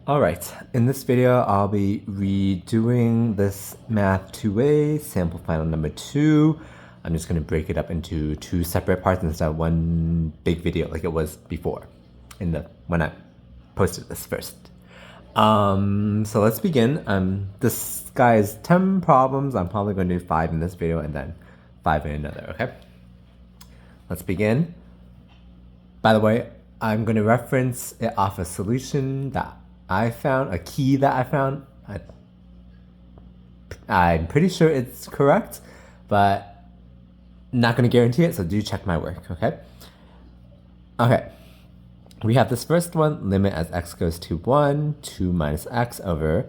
Alright, in this video I'll be redoing this math 2A, sample final number 2. I'm just going to break it up into two separate parts instead of one big video like it was before when I posted this first. So let's begin. This guy is 10 problems. I'm probably going to do 5 in this video and then 5 in another, okay? Let's begin. By the way, I'm going to reference it off a solution that I found, a key that I found. I'm pretty sure it's correct, but not going to guarantee it, so do check my work, okay? Okay, we have this first one, limit as x goes to 1, 2 minus x over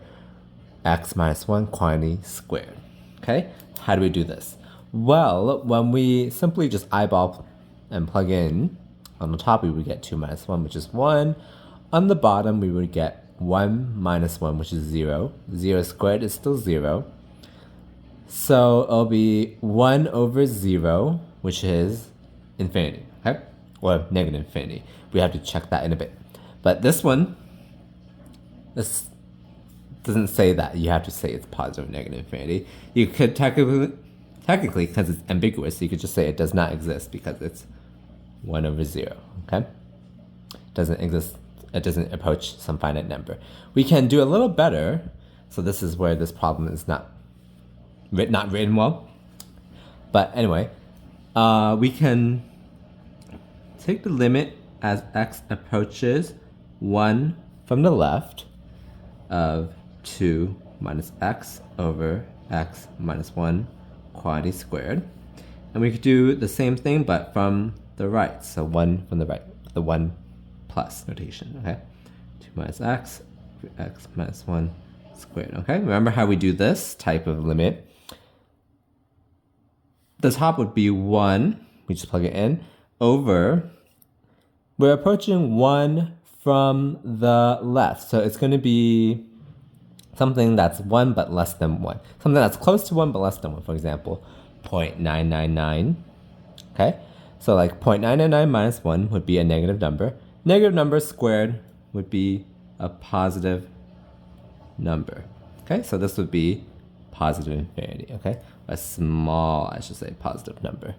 x minus 1 quantity squared, okay? How do we do this? Well, when we simply just eyeball and plug in, on the top we would get 2 minus 1, which is 1. On the bottom we would get 1 minus 1, which is 0. 0 squared is still 0. So it'll be 1 over 0, which is infinity, okay? Or negative infinity. We have to check that in a bit. But this one, this doesn't say that. You have to say it's positive or negative infinity. You could technically, because it's ambiguous, you could just say it does not exist because it's 1 over 0, okay? Doesn't exist. It doesn't approach some finite number. We can do a little better. So this is where this problem is not written well. But anyway, we can take the limit as x approaches 1 from the left of 2 minus x over x minus 1 quantity squared. And we could do the same thing, but from the right. So 1 from the right, the 1 plus notation, okay? 2 minus x minus 1 squared, okay? Remember how we do this type of limit? The top would be 1, we just plug it in, over, we're approaching 1 from the left, so it's going to be something that's 1 but less than 1. Something that's close to 1 but less than 1, for example, 0.999, okay? So like 0.999 minus 1 would be a negative number. Negative number squared would be a positive number, okay? So this would be positive infinity, okay? A small, I should say, positive number.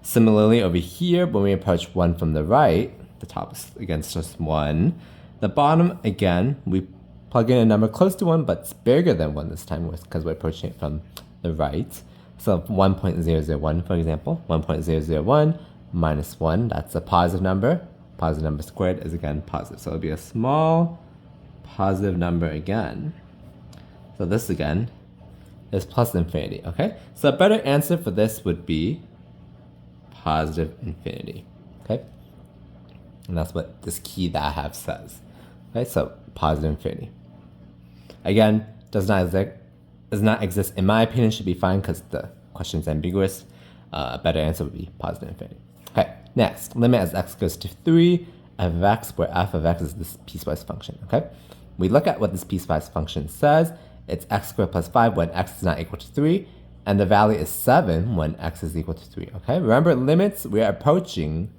Similarly, over here, when we approach 1 from the right, the top is against just 1. The bottom, again, we plug in a number close to 1, but it's bigger than 1 this time because we're approaching it from the right. So 1.001, for example, 1.001 minus 1, that's a positive number. Positive number squared is again positive. So it'll be a small positive number again. So this again is plus infinity, okay? So a better answer for this would be positive infinity, okay? And that's what this key that I have says, okay? So positive infinity. Again, does not exist, in my opinion, should be fine because the question is ambiguous. A better answer would be positive infinity. Okay, next, limit as x goes to 3 f of x, where f of x is this piecewise function, okay? We look at what this piecewise function says. It's x squared plus 5 when x is not equal to 3, and the value is 7 when x is equal to 3, okay? Remember, limits, we're approaching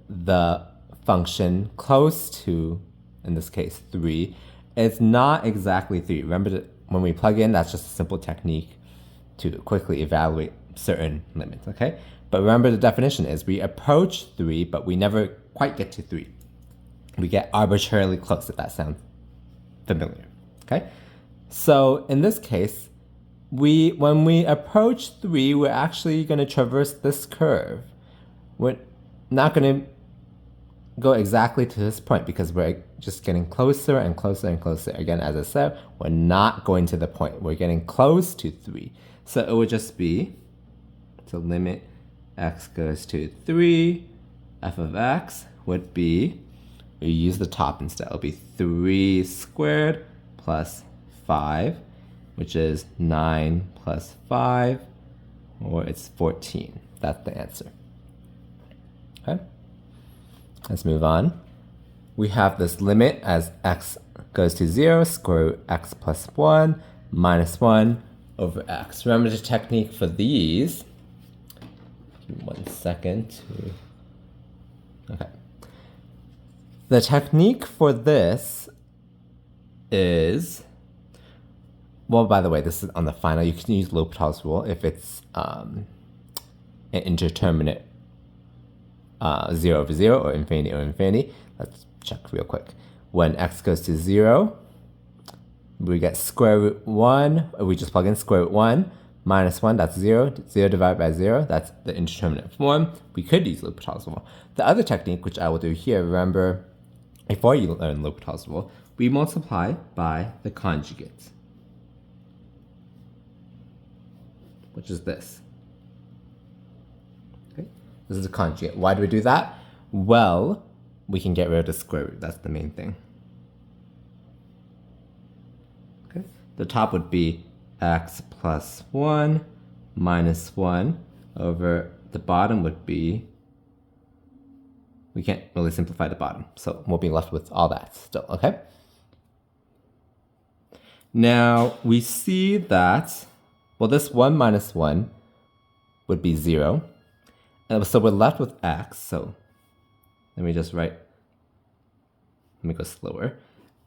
the function close to, in this case, 3. It's not exactly 3. Remember that when we plug in, that's just a simple technique to quickly evaluate certain limits, okay? But remember the definition is we approach 3, but we never quite get to 3. We get arbitrarily close, if that sounds familiar, okay? So in this case, when we approach 3, we're actually going to traverse this curve. We're not going to go exactly to this point because we're just getting closer and closer and closer. Again, as I said, we're not going to the point. We're getting close to 3. So it would just be, so limit x goes to 3, f of x would be, we use the top instead, it'll be 3 squared plus 5, which is 9 plus 5, or it's 14. That's the answer. Okay, let's move on. We have this limit as x goes to 0, square root x plus 1 minus 1 over x. Remember the technique for these. 1 second. Okay. The technique for this is, well, by the way, this is on the final. You can use L'Hopital's rule if it's an indeterminate 0 over 0 or infinity. Let's check real quick. When x goes to 0, we get square root 1. We just plug in square root 1 minus 1. That's 0. 0 divided by 0. That's the indeterminate form. We could use L'Hopital's rule. The other technique, which I will do here, remember, before you learn L'Hopital's rule, we multiply by the conjugate, which is this. Okay, this is a conjugate. Why do we do that? Well, we can get rid of the square root. That's the main thing. Okay, the top would be x plus 1 minus 1 over the bottom would be, we can't really simplify the bottom, so we'll be left with all that still, okay? Now, we see that, well, this 1 minus 1 would be 0. And so we're left with x. So let me just write, let me go slower.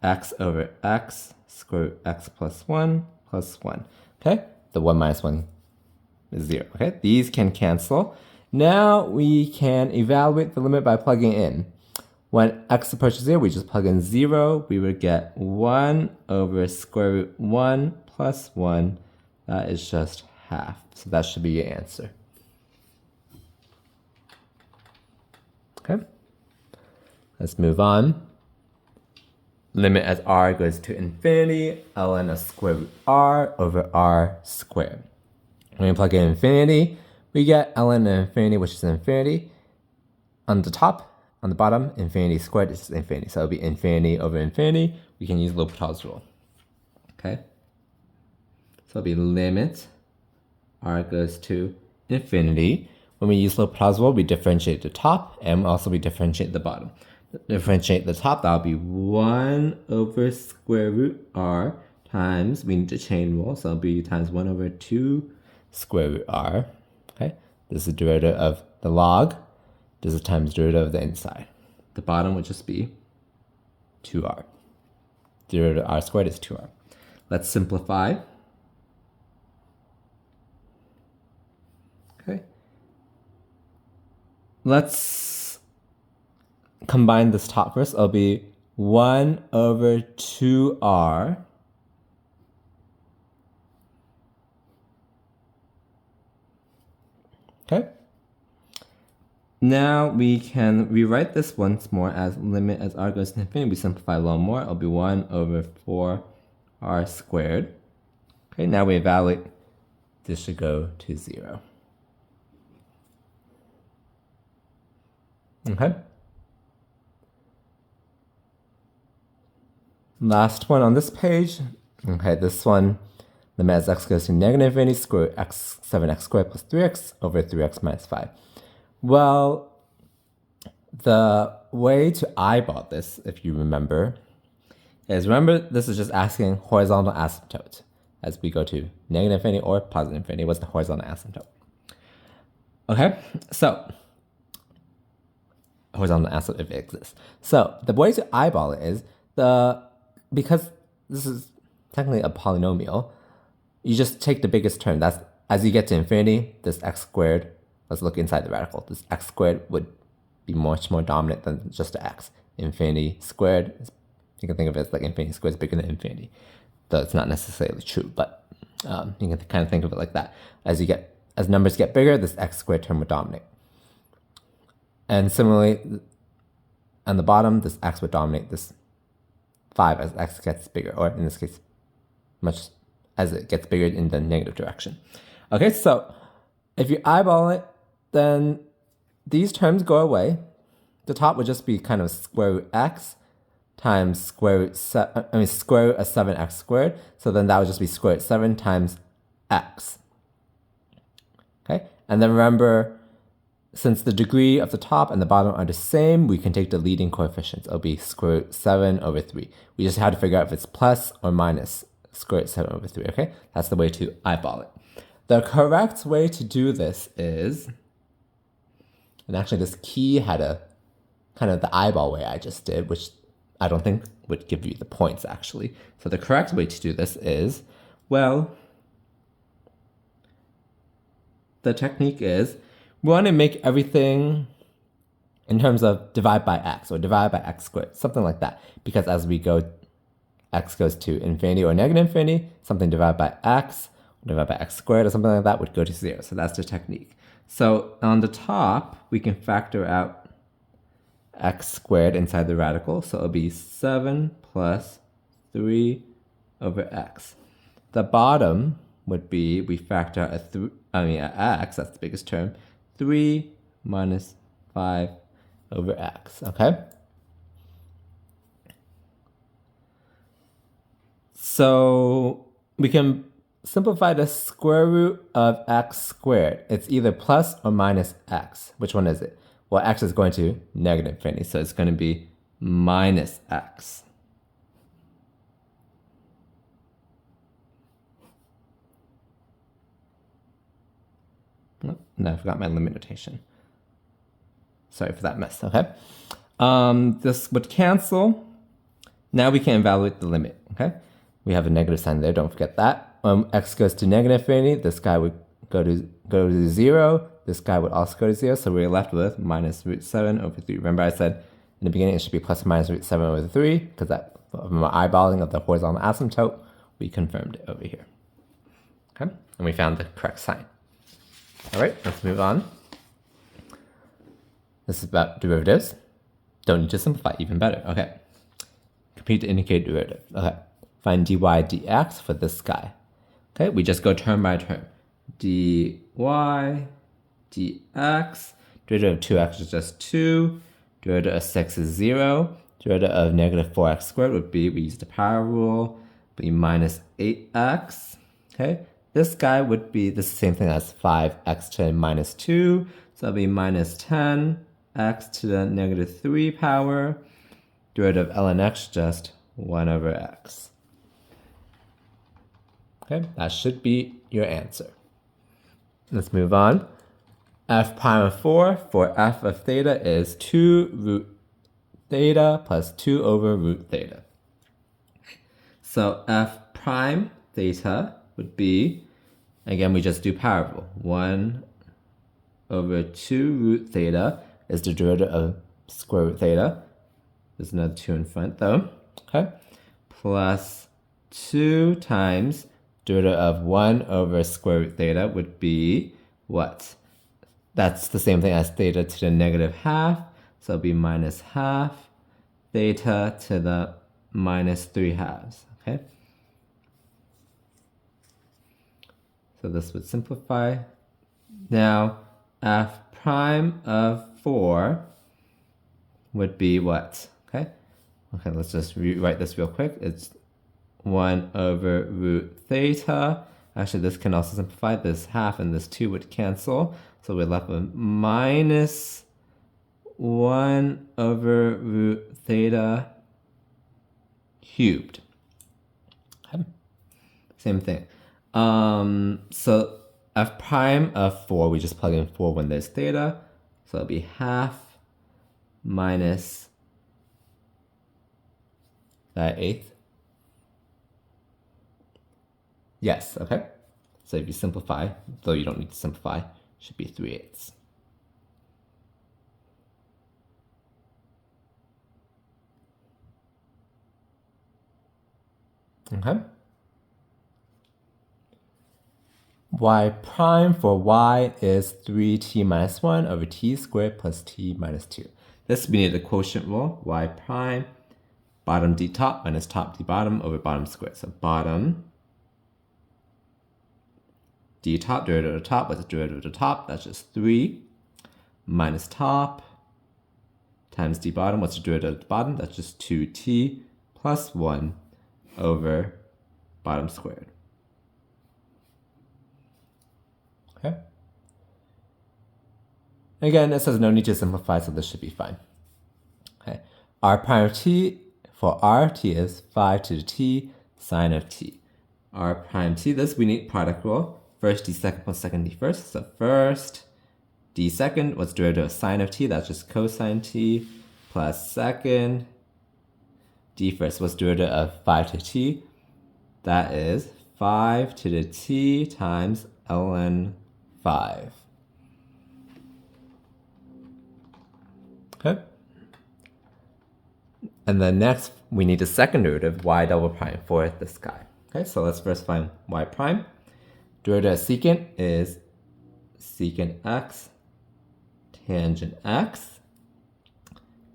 X over x, square root x plus 1 plus 1. Okay? The 1 minus 1 is 0. Okay? These can cancel. Now we can evaluate the limit by plugging in. When x approaches 0, we just plug in 0. We would get 1 over square root 1 plus 1. That is just half. So that should be your answer. Okay. Let's move on. Limit as r goes to infinity, ln of square root r over r squared. When we plug in infinity, we get ln of infinity, which is infinity. On the top, on the bottom, infinity squared is infinity. So it'll be infinity over infinity. We can use L'Hopital's rule. Okay? So it'll be limit r goes to infinity. When we use L'Hopital's rule, we differentiate the top and also we differentiate the bottom. Differentiate the top, that'll be 1 over square root r times, we need to chain rule, so it'll be times 1 over 2 square root r. Okay? This is the derivative of the log. This is times derivative of the inside. The bottom would just be 2r. Derivative of r squared is 2r. Let's simplify. Okay. Let's combine this top first. It'll be 1 over 2r okay. Now we can rewrite this once more as limit as r goes to infinity. We simplify a little more. It'll be 1 over 4r squared. Okay, now we evaluate. This should go to 0. Okay. Last one on this page. Okay, this one, limit as x goes to negative infinity, square root x 7x squared plus 3x over 3x minus 5. Well, the way to eyeball this, if you remember, is this is just asking horizontal asymptote. As we go to negative infinity or positive infinity, what's the horizontal asymptote? Okay, so horizontal asymptote if it exists. So the way to eyeball it is because this is technically a polynomial, you just take the biggest term. That's as you get to infinity, this x squared. Let's look inside the radical. This x squared would be much more dominant than just the x. Infinity squared, you can think of it as like infinity squared is bigger than infinity. Though it's not necessarily true, but you can kind of think of it like that. As numbers get bigger, this x squared term would dominate. And similarly, on the bottom, this x would dominate this 5 as x gets bigger, or in this case, much as it gets bigger in the negative direction. Okay, so if you eyeball it, then these terms go away. The top would just be kind of square root x times square root of 7x squared. So then that would just be square root 7 times x. Okay, and then remember, since the degree of the top and the bottom are the same, we can take the leading coefficients. It'll be square root 7 over 3. We just have to figure out if it's plus or minus square root 7 over 3, okay? That's the way to eyeball it. The correct way to do this is, and actually this key had a kind of the eyeball way I just did, which I don't think would give you the points actually. So the correct way to do this is, well, the technique is we want to make everything in terms of divide by x or divide by x squared, something like that. Because as we go, x goes to infinity or negative infinity, something divided by x, divided by x squared or something like that would go to 0. So that's the technique. So on the top, we can factor out x squared inside the radical. So it'll be 7 plus 3 over x. The bottom would be, we factor out x, that's the biggest term, 3 minus 5 over x, okay? So we can simplify the square root of x squared. It's either plus or minus x. Which one is it? Well, x is going to negative infinity, so it's going to be minus x. Oh, no, I forgot my limit notation. Sorry for that mess, okay? This would cancel. Now we can evaluate the limit, okay? We have a negative sign there, don't forget that. X goes to negative infinity, this guy would go to 0. This guy would also go to 0, so we're left with minus root 7 over 3. Remember I said in the beginning it should be plus or minus root 7 over 3, because that from our eyeballing of the horizontal asymptote, we confirmed it over here. Okay, and we found the correct sign. All right, let's move on. This is about derivatives. Don't need to simplify, even better. Okay, complete the indicated derivative. Okay, find dy dx for this guy. Okay, we just go term by term. dy dx, derivative of 2x is just 2, derivative of 6 is 0, derivative of negative 4x squared would be, we use the power rule, be minus 8x, okay? This guy would be, this is the same thing as 5x to the minus 2, so it'll be minus 10x to the negative 3 power, derivative of ln x just 1 over x. Okay, that should be your answer. Let's move on. F prime of 4 for f of theta is 2 root theta plus 2 over root theta. So f prime theta would be, again, we just do power rule. 1 over 2 root theta is the derivative of square root theta. There's another 2 in front though, okay? Plus 2 times derivative of 1 over square root theta would be what? That's the same thing as theta to the negative half, so it'll be minus half theta to the minus 3 halves, okay? So this would simplify. Now, f prime of 4 would be what? Okay, let's just rewrite this real quick. It's 1 over root theta. Actually, this can also simplify. This half and this 2 would cancel. So we're left with minus 1 over root theta cubed. Okay. Same thing. So f prime of 4, we just plug in 4 when there's theta. So it'll be half minus that eighth. Yes, okay. So if you simplify, though you don't need to simplify, it should be 3/8. Okay. Y prime for y is 3t minus 1 over t squared plus t minus 2. This we need the quotient rule. Y prime, bottom d top minus top d bottom over bottom squared. So bottom d top, derivative of the top, what's the derivative of the top? That's just 3 minus top times d bottom, what's the derivative of the bottom? That's just 2t plus 1 over bottom squared. Okay. Again, it says no need to simplify, so this should be fine. Okay. R prime of t, for r, t is 5 to the t sine of t. R prime t, this we need product rule. First d second plus second d first. So first d second, what's derivative of sine of t? That's just cosine t plus second d first. What's derivative of 5 to the t? That is 5 to the t times ln 5. Okay. And then next, we need the second derivative, y double prime, for this guy. Okay, so let's first find y prime. Derivative of secant is secant x tangent x.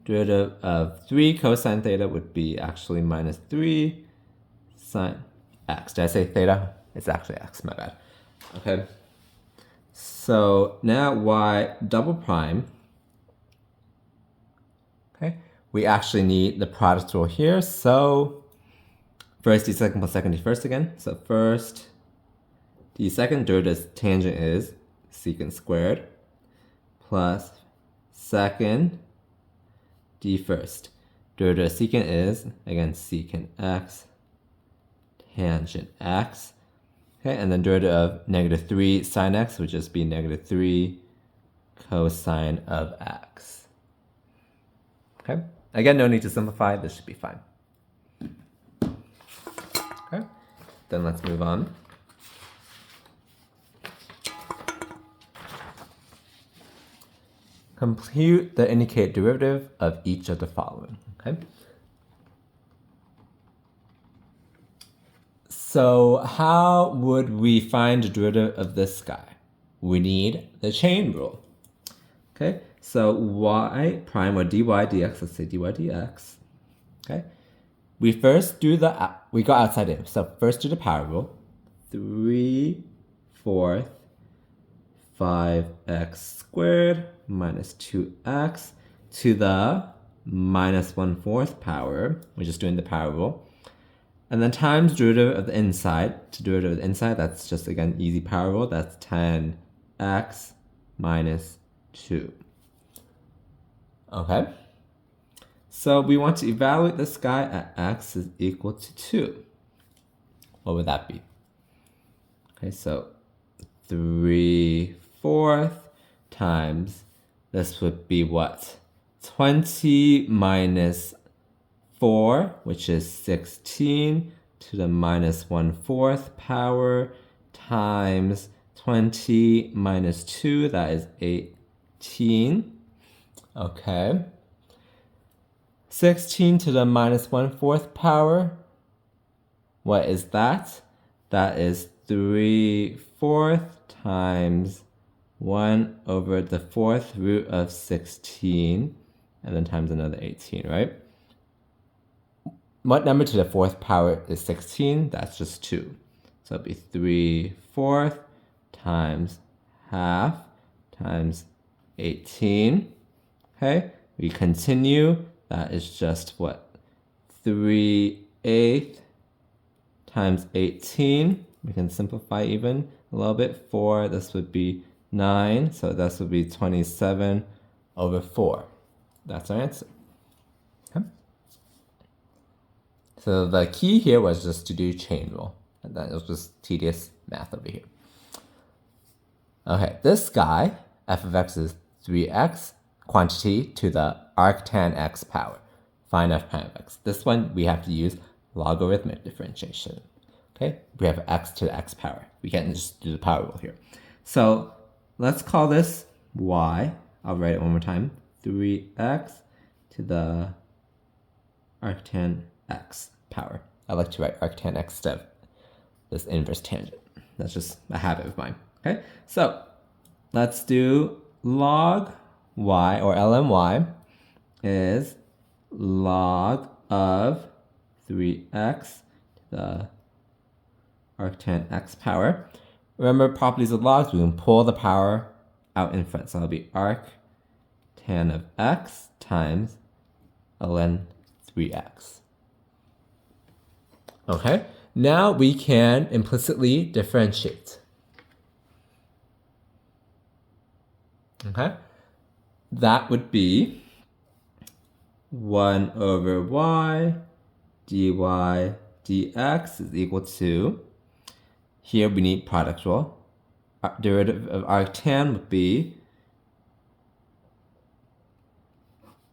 Derivative of 3 cosine theta would be actually minus 3 sine x. Did I say theta? It's actually x, my bad. Okay. So now y double prime. Okay. We actually need the product rule here. So first d second plus second d first again. So first d second derivative tangent is secant squared plus second d first. Derivative secant is, again, secant x tangent x. Okay, and then derivative of negative 3 sine x would just be negative 3 cosine of x. Okay, again, no need to simplify. This should be fine. Okay, then let's move on. Compute the indicated derivative of each of the following. Okay. So how would we find the derivative of this guy? We need the chain rule. Okay, so y prime or dy dx, let's say dy dx. Okay, we first do we go outside in. So first do the power rule. 3/4 5x squared minus 2x to the minus 1/4 power. We're just doing the power rule. And then times derivative of the inside. To derivative of the inside, that's just, again, easy power rule. That's 10x minus 2. Okay. So we want to evaluate this guy at x is equal to 2. What would that be? Okay, so 3/4 times, this would be what? 20 minus 4, which is 16, to the minus 1/4 power, times 20 minus 2, that is 18. Okay. 16 to the minus 1/4 power, what is that? That is 3/4 times 1 over the 4th root of 16, and then times another 18, right? What number to the 4th power is 16? That's just 2. So it'd be 3/4 times half times 18. Okay, we continue. That is just what? 3/8 times 18. We can simplify even a little bit. 4, this would be 9. So this would be 27/4. That's our answer. Okay. So the key here was just to do chain rule. And then it was just tedious math over here. Okay, this guy, f of x is 3x, quantity to the arctan x power. Find f prime of x. This one, we have to use logarithmic differentiation. Okay, we have x to the x power. We can't just do the power rule here. So let's call this y. I'll write it one more time. 3x to the arctan x power. I like to write arctan x instead of this inverse tangent. That's just a habit of mine. Okay, so let's do log y, or lny, is log of 3x to the arctan x power. Remember properties of logs, we can pull the power out in front. So it'll be arctan of x times ln 3x. Okay, now we can implicitly differentiate. Okay, that would be 1 over y dy dx is equal to, here we need product rule. Derivative of arctan would be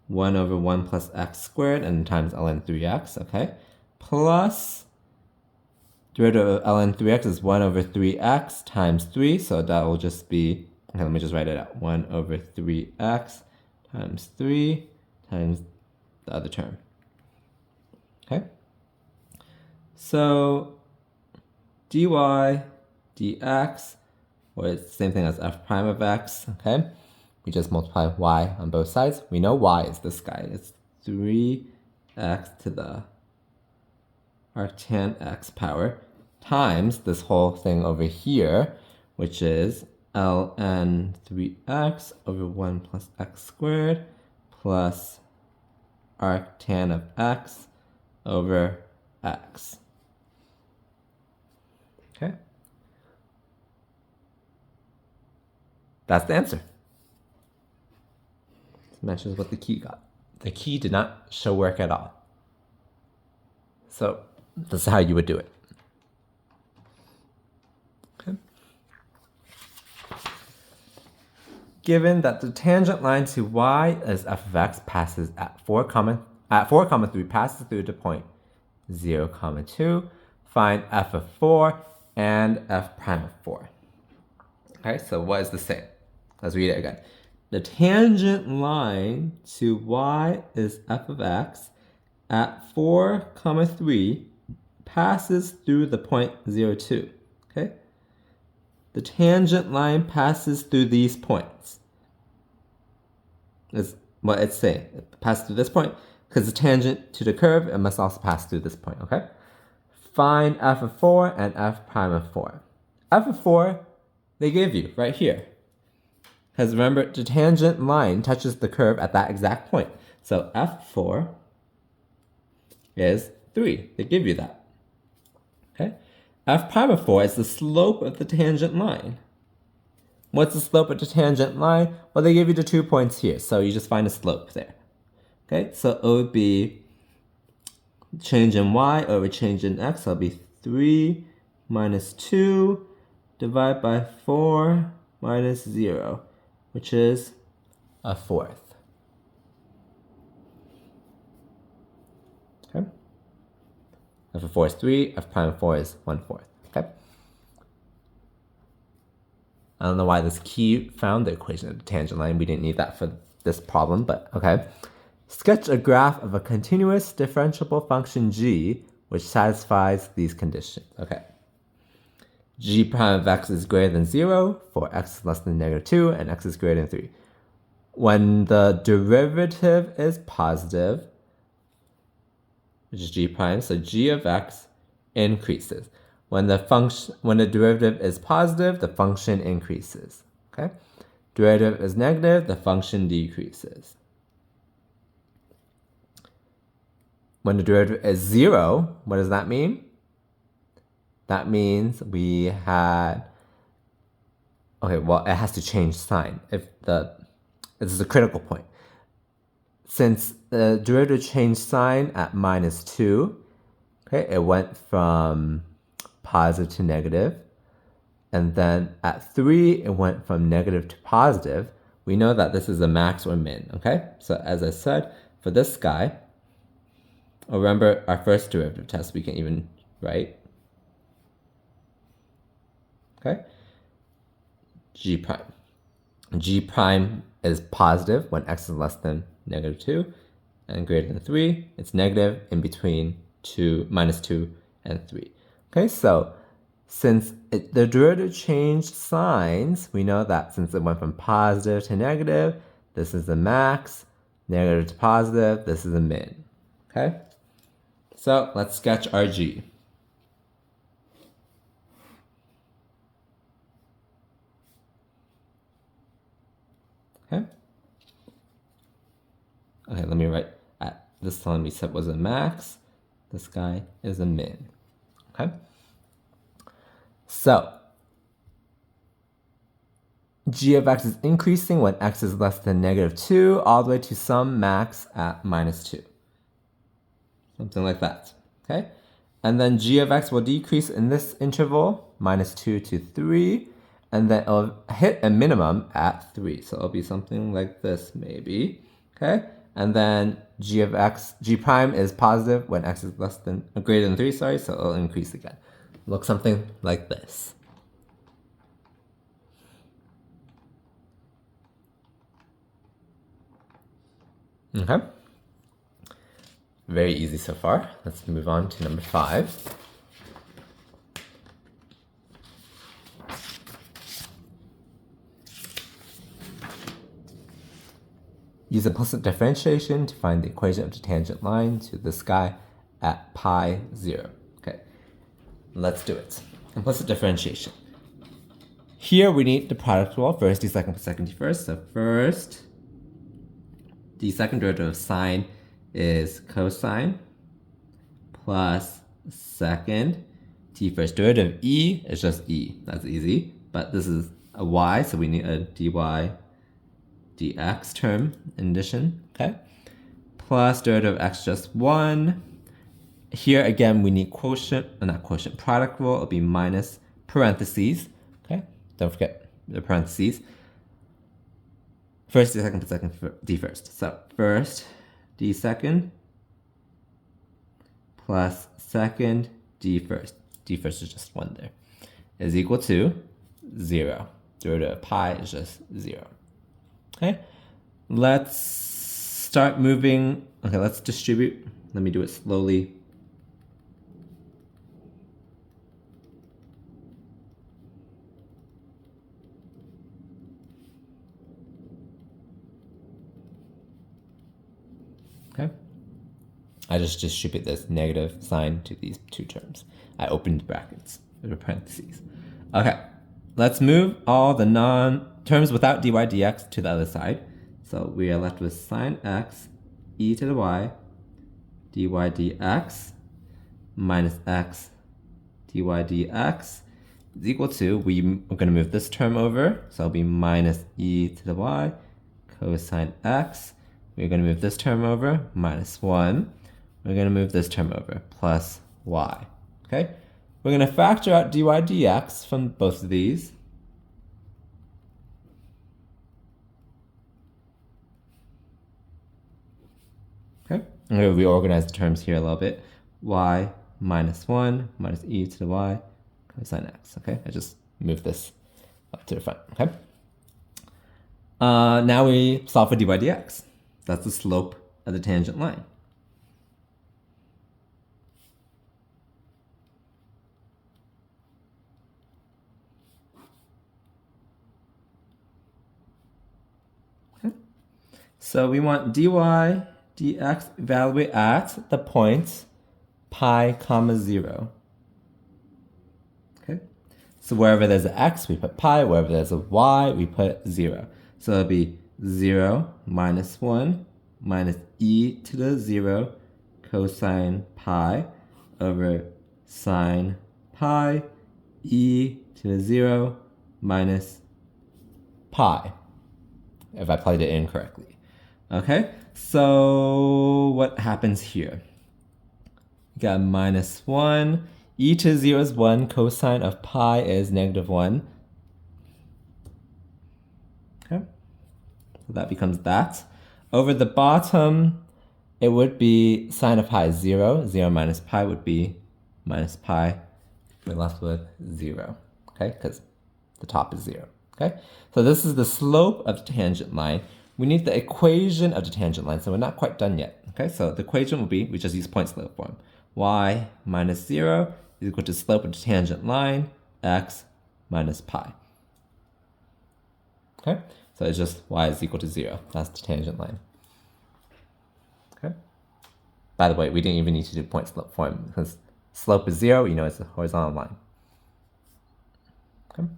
1 over 1 plus x squared and times ln 3x, okay? Plus derivative of ln 3x is 1 over 3x times 3, so that will just be, okay, let me just write it out. 1 over 3x times 3 times the other term, okay? So dy dx, or it's the same thing as f prime of x, okay? We just multiply y on both sides. We know y is this guy. It's 3x to the arctan x power times this whole thing over here, which is ln 3x over 1 plus x squared plus arctan of x over x. Okay? That's the answer. This matches what the key got. The key did not show work at all. So this is how you would do it. Okay. Given that the tangent line to y as f of x passes at 4, 3 passes through the point 0, 2, find f of 4 and f prime of 4. Okay, so what is the same? Let's read it again. The tangent line to y is f of x at 4, 3 passes through the point 0, 2. Okay? The tangent line passes through these points. Is what it's saying. It passes through this point because the tangent to the curve, it must also pass through this point, okay? Find f of 4 and f prime of 4. F of 4, they gave you right here. Because remember, the tangent line touches the curve at that exact point. So f4 is 3. They give you that. Okay? F prime of 4 is the slope of the tangent line. What's the slope of the tangent line? Well, they give you the 2 points here, so you just find a slope there. Okay, so it would be change in y over change in x. So it'll be 3 minus 2 divided by 4 minus 0, which is a fourth. Okay. F of 4 is 3, f prime of 4 is 1/4. Okay. I don't know why this key found the equation of the tangent line. We didn't need that for this problem, but okay. Sketch a graph of a continuous differentiable function g which satisfies these conditions. Okay. G prime of x is greater than 0 for x is less than -2 and x is greater than 3. When the derivative is positive, which is g prime, so g of x increases. When the derivative is positive, the function increases. Okay? Derivative is negative, the function decreases. When the derivative is 0, what does that mean? That means we had, okay, well, it has to change sign. This is a critical point. Since the derivative changed sign at -2, okay, it went from positive to negative. And then at 3, it went from negative to positive. We know that this is a max or min, okay? So as I said, for this guy, remember our first derivative test we can even write. Okay? G prime. G prime is positive when x is less than -2 and greater than 3. It's negative in between -2 and 3. Okay, so since the derivative changed signs, we know that since it went from positive to negative, this is the max, negative to positive, this is a min. Okay? So let's sketch our G. Okay? Okay, let me write at this one we said was a max. This guy is a min. Okay? So g of x is increasing when x is less than -2 all the way to some max at -2. Something like that. Okay? And then g of x will decrease in this interval, -2 to 3, and then it'll hit a minimum at 3. So it'll be something like this maybe. Okay? And then g prime is positive when x is greater than 3, sorry, so it'll increase again. Look something like this. Okay. Very easy so far. Let's move on to number 5. Use implicit differentiation to find the equation of the tangent line to the sky at pi 0. Okay, let's do it. Implicit differentiation. Here we need the product rule, first d second plus second d first. So first, the second derivative of sine is cosine plus second t first. Derivative of e is just e. That's easy. But this is a y, so we need a dy dx term in addition, okay? Plus derivative of x just 1. Here again, we need product rule. It'll be minus parentheses, okay? Don't forget the parentheses. First d second plus second d first. So first d second plus second d first. D first is just 1 there. Is equal to 0. Derivative of pi is just 0. Okay, let's start moving. Okay, let's distribute. Let me do it slowly. Okay, I just distribute this negative sign to these two terms. I opened brackets or parentheses. Okay, let's move all the terms without dy dx to the other side. So we are left with sine x e to the y dy dx minus x dy dx is equal to, we're going to move this term over, so it'll be minus e to the y cosine x. We're going to move this term over, minus 1. We're going to move this term over, plus y. Okay? We're going to factor out dy dx from both of these. Okay, I'm going to reorganize the terms here a little bit. Y minus 1 minus e to the y cosine x. Okay, I just moved this up to the front. Okay. Now we solve for dy dx. That's the slope of the tangent line. Okay. So we want dy dx evaluate at the point pi comma 0. Okay, so wherever there's an x, we put pi. Wherever there's a y, we put 0. So it'll be 0 minus 1 minus e to the 0 cosine pi over sine pi e to the 0 minus pi, if I plugged it in correctly. Okay, so what happens here? You got minus 1. E to the 0 is 1. Cosine of pi is negative 1. Okay, so that becomes that. Over the bottom, it would be sine of pi is 0. 0 minus pi would be minus pi. We're left with 0. Okay, because the top is 0. Okay, so this is the slope of the tangent line. We need the equation of the tangent line, so we're not quite done yet. Okay, so the equation will be, we just use point slope form. Y minus 0 is equal to slope of the tangent line, x minus pi. Okay, so it's just y is equal to 0. That's the tangent line. Okay. By the way, we didn't even need to do point slope form because slope is 0, you know it's a horizontal line. Okay.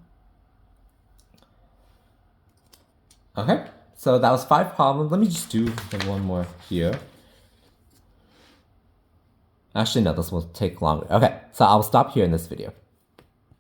Okay, so that was 5 problems. Let me just do one more here. Actually, no, this will take longer. Okay, so I'll stop here in this video.